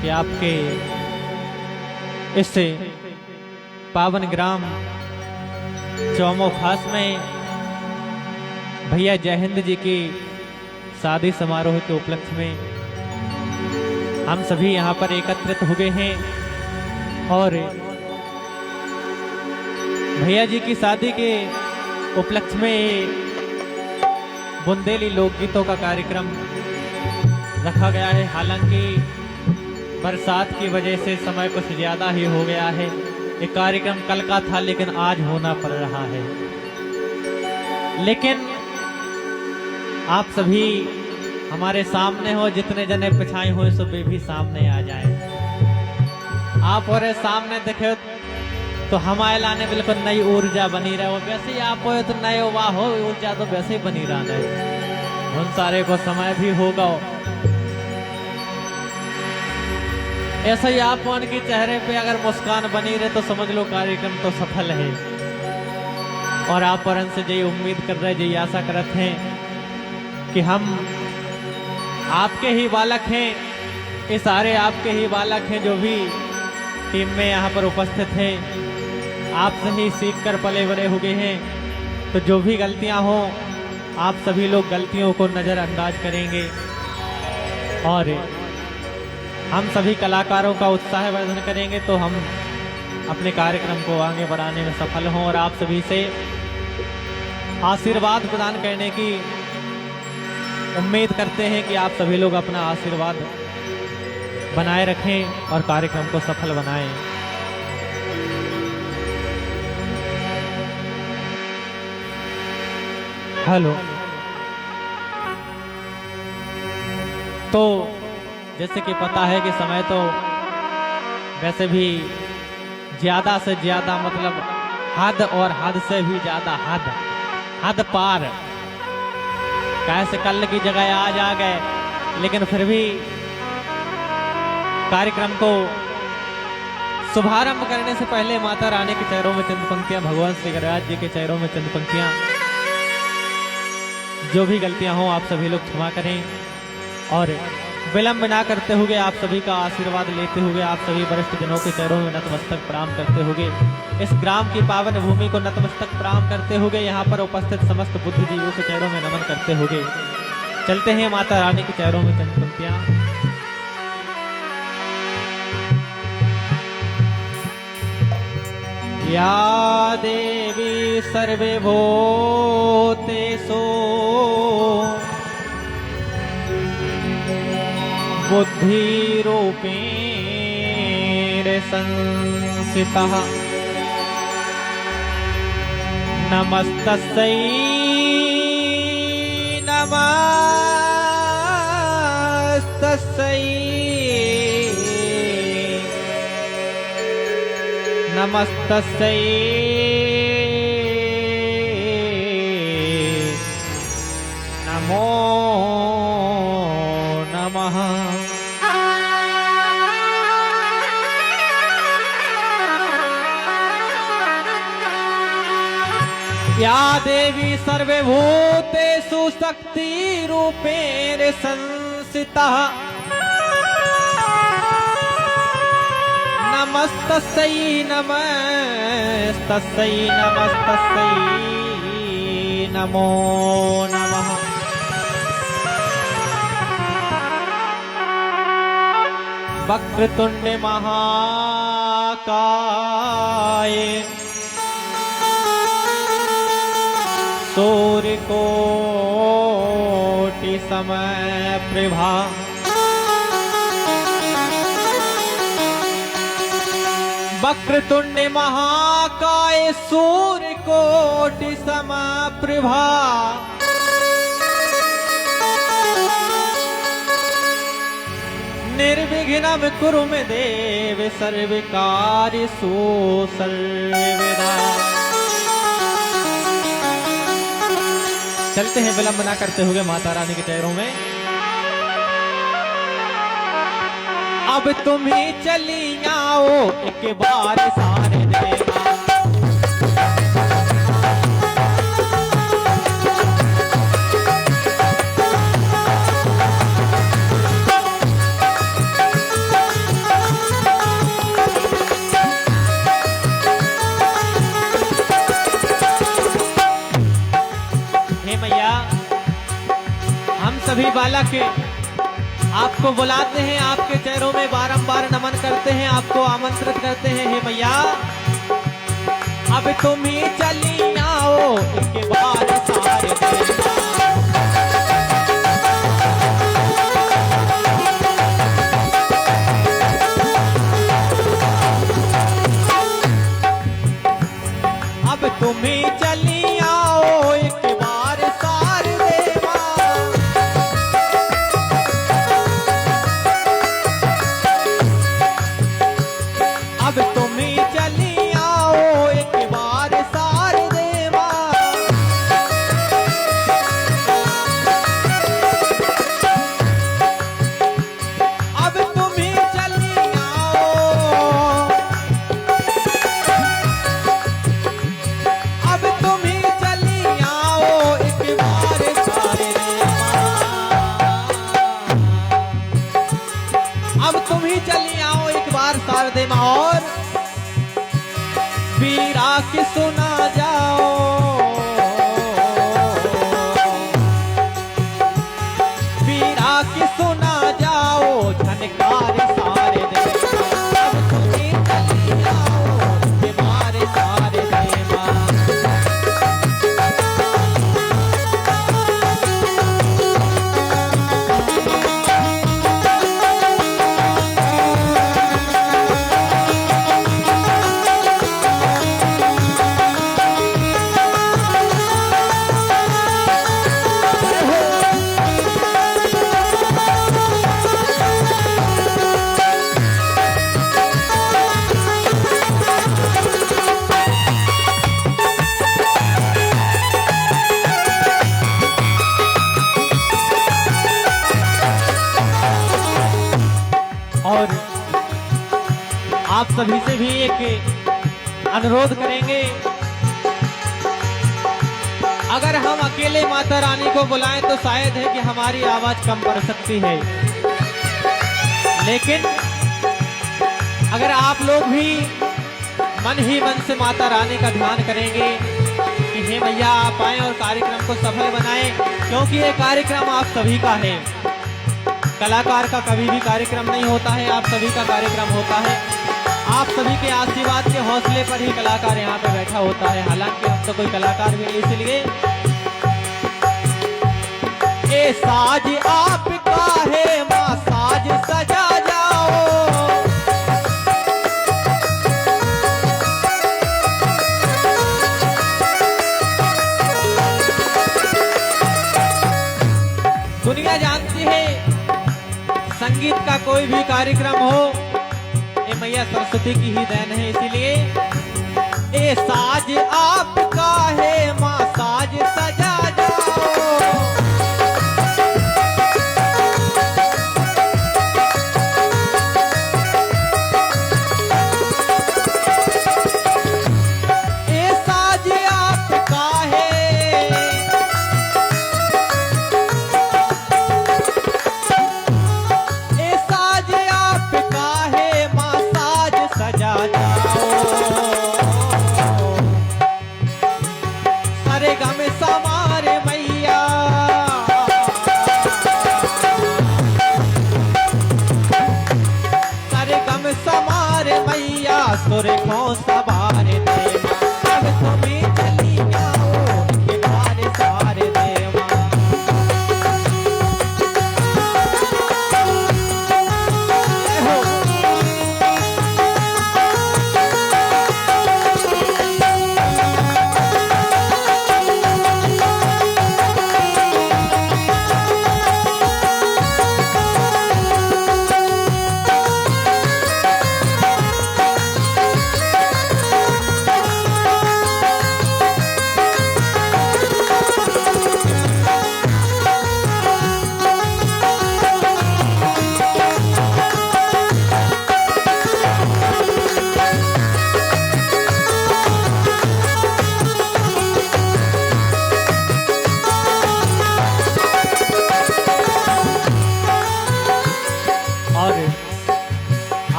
कि आपके इससे पावन ग्राम चौमो खास में भैया जय हिंद जी की शादी समारोह के उपलक्ष्य में हम सभी यहाँ पर एकत्रित हो गए हैं और भैया जी की शादी के उपलक्ष्य में बुंदेली लोकगीतों का कार्यक्रम रखा गया है। हालांकि बरसात की वजह से समय कुछ ज्यादा ही हो गया है। ये कार्यक्रम कल का था लेकिन आज होना पड़ रहा है। लेकिन आप सभी हमारे सामने हो, जितने जने पिछाए हुए सब भी सामने आ जाए। आप और सामने देखे तो हमारे लाने बिल्कुल नई ऊर्जा बनी रहे हो। वैसे ही आप हो तो नए वाह हो ऊर्जा तो वैसे ही बनी रहा है। उन सारे को समय भी होगा। ऐसा ही आप उनके चेहरे पे अगर मुस्कान बनी रहे तो समझ लो कार्यक्रम तो सफल है। और आप और से यही उम्मीद कर रहे, यही आशा करते हैं कि हम आपके ही बालक हैं। ये सारे आपके ही बालक हैं जो भी टीम में यहाँ पर उपस्थित हैं। आपसे ही सीख कर पले बड़े हो गए हैं। तो जो भी गलतियां हो आप सभी लोग गलतियों को नज़रअंदाज करेंगे और हम सभी कलाकारों का उत्साह वर्धन करेंगे तो हम अपने कार्यक्रम को आगे बढ़ाने में सफल हों। और आप सभी से आशीर्वाद प्रदान करने की उम्मीद करते हैं कि आप सभी लोग अपना आशीर्वाद बनाए रखें और कार्यक्रम को सफल बनाएं। हेलो। तो जैसे कि पता है कि समय तो वैसे भी ज्यादा से ज्यादा मतलब हद और हद से भी ज्यादा हद पार कैसे कल की जगह आज आ गए। लेकिन फिर भी कार्यक्रम को शुभारंभ करने से पहले माता रानी के चेहरों में चंद पंक्तियां, भगवान श्री गणराज जी के चेहरों में चंद पंक्तियां। जो भी गलतियां हो आप सभी लोग क्षमा करें और विलंब ना करते हुए आप सभी का आशीर्वाद लेते हुए आप सभी वरिष्ठ जनों के चेहरों में नतमस्तक प्रणाम करते हुए इस ग्राम की पावन भूमि को नतमस्तक प्रणाम करते हुए यहाँ पर उपस्थित समस्त बुद्धिजीवियों के चेहरों में नमन करते हुए चलते हैं माता रानी के चेहरों में चंद पंक्तियां। या देवी सर्वे भूतेषु बुद्धि रूपेण संस्थितः नमस्तस्यै नमस्तस्यै नमस्तस्यै नमो नमः। या देवी सर्वभूतेषु शक्ति रूपेण संस्थितः नमस्तस्यै नमस्तस्यै नमस्तस्यै नमो नमः। वक्रतुंड महाकाय सूर्यकोटि समप्रभा वक्रतुंड महाकाय सूर्यकोटि समप्रभा निर्विघ्नं कुरु मे देव सर्वकार्येषु सर्वदा। चलते हैं विलंब ना करते हुए माता रानी के चेहरों में। अब तुम ही चली आओ एक बार सारे देवा। सभी बालक आपको बुलाते हैं, आपके चेहरों में बारंबार नमन करते हैं, आपको आमंत्रित करते हैं। हे मैया अब तुम ही चली आओ इसके बार सारे अब तुम ही चली आओ एक बार सारे देवा। अब तुम ही चली आओ एक बार सारे देवा। अब तुम ही चली आओ, अब तुम ही चली आओ एक बार सारे देवा। अब तुम ही चली आओ एक बार सारे देवा। और वीरा की सुना जाओ, वीरा की सुना जाओ झनकार सारे देवा। अब तुम ही चली आओ के बार सारे देवा। और आप सभी से भी एक अनुरोध करेंगे, अगर हम अकेले माता रानी को बुलाएं तो शायद है कि हमारी आवाज कम पड़ सकती है, लेकिन अगर आप लोग भी मन ही मन से माता रानी का ध्यान करेंगे कि हे मैया आप आए और कार्यक्रम को सफल बनाएं, क्योंकि ये कार्यक्रम आप सभी का है। कलाकार का कभी भी कार्यक्रम नहीं होता है, आप सभी का कार्यक्रम होता है। आप सभी के आशीर्वाद के हौसले पर ही कलाकार यहाँ पे बैठा होता है। हालांकि हम तो कोई कलाकार भी नहीं, इसलिए ए साज आपका है माँ साज सजा जाओ। दुनिया जानती है संगीत का कोई भी कार्यक्रम हो ये मैया सरस्वती की ही देन है, इसीलिए ए साज आपका है माँ साज सजा जाओ। ए साज आपका है, ए साज आपका है माँ साज सजा जाओ। सारे गम समारे मैया, सारे गम समारे मैया सुर को सवारे देवा। अब तुम्हें चली आओ के बार सारे देवा। जय हो।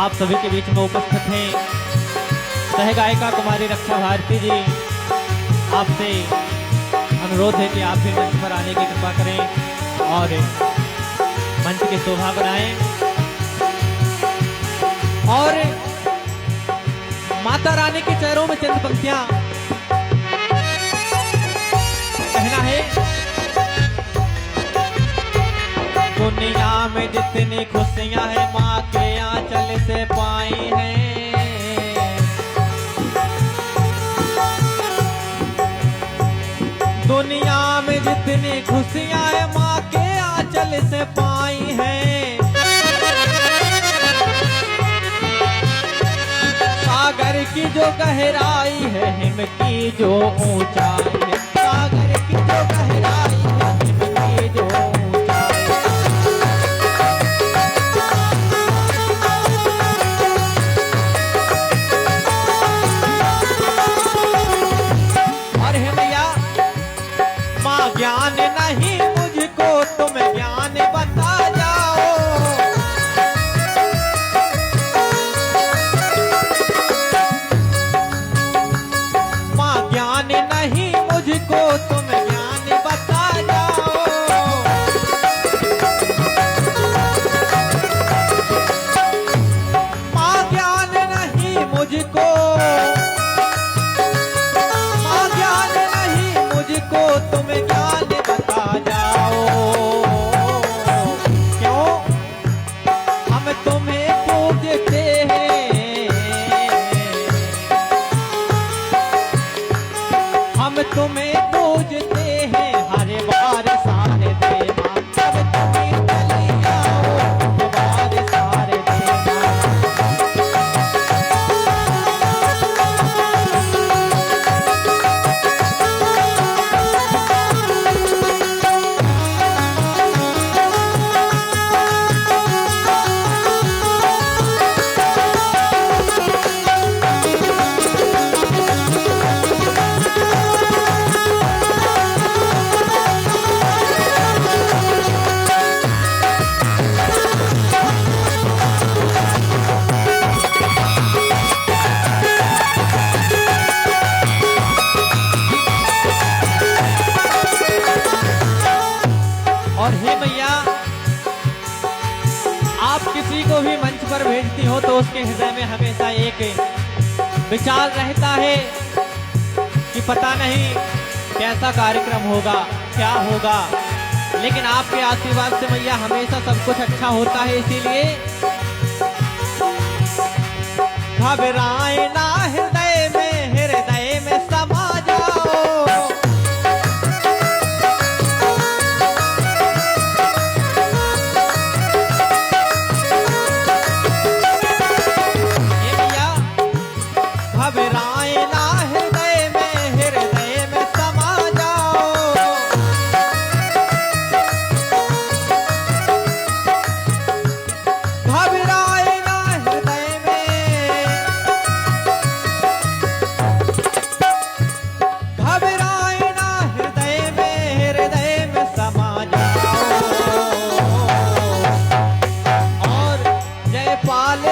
आप सभी के बीच में उपस्थित हैं सह गायिका कुमारी रक्षा भारती जी। आपसे अनुरोध है कि आप भी मंच पर आने की कृपा करें और मंच की शोभा बढ़ाएं। और माता रानी के चेहरों में चंद पंक्तियां कहना है। दुनिया में जितनी खुशियां हैं माँ के आंचल से पाई हैं। दुनिया में जितनी खुशियां हैं माँ के आंचल से पाई हैं। सागर की जो गहराई है हिम की जो ऊंचाई है। सागर की जो गहराई है हिम की जो ऊंचाई है। और हे भैया माँ ज्ञान नहीं मुझको तुम ज्ञान बता जाओ। माँ ज्ञान नहीं मुझको तुम ज्ञान बता जाओ। माँ ज्ञान नहीं मुझको, माँ ज्ञान नहीं मुझको तुम ज्ञान बता जाओ। क्यों हम तुम्हें पूजते हैं, हम तुम्हें पूजते हैं हर बार सारे देवा। अब तुम्हें चले आओ हर बार सारे देवा। और हे भैया आप किसी को भी मंच पर भेजती हो तो उसके हृदय में हमेशा एक विचार रहता है कि पता नहीं कैसा कार्यक्रम होगा, क्या होगा, लेकिन आपके आशीर्वाद से भैया हमेशा सब कुछ अच्छा होता है। इसीलिए घबराए ना हृदय में समा जाओ। घबराए ना हृदय में समा जाओ। घबराए ना हृदय में, घबराए ना हृदय में समा जाओ। और जयपाल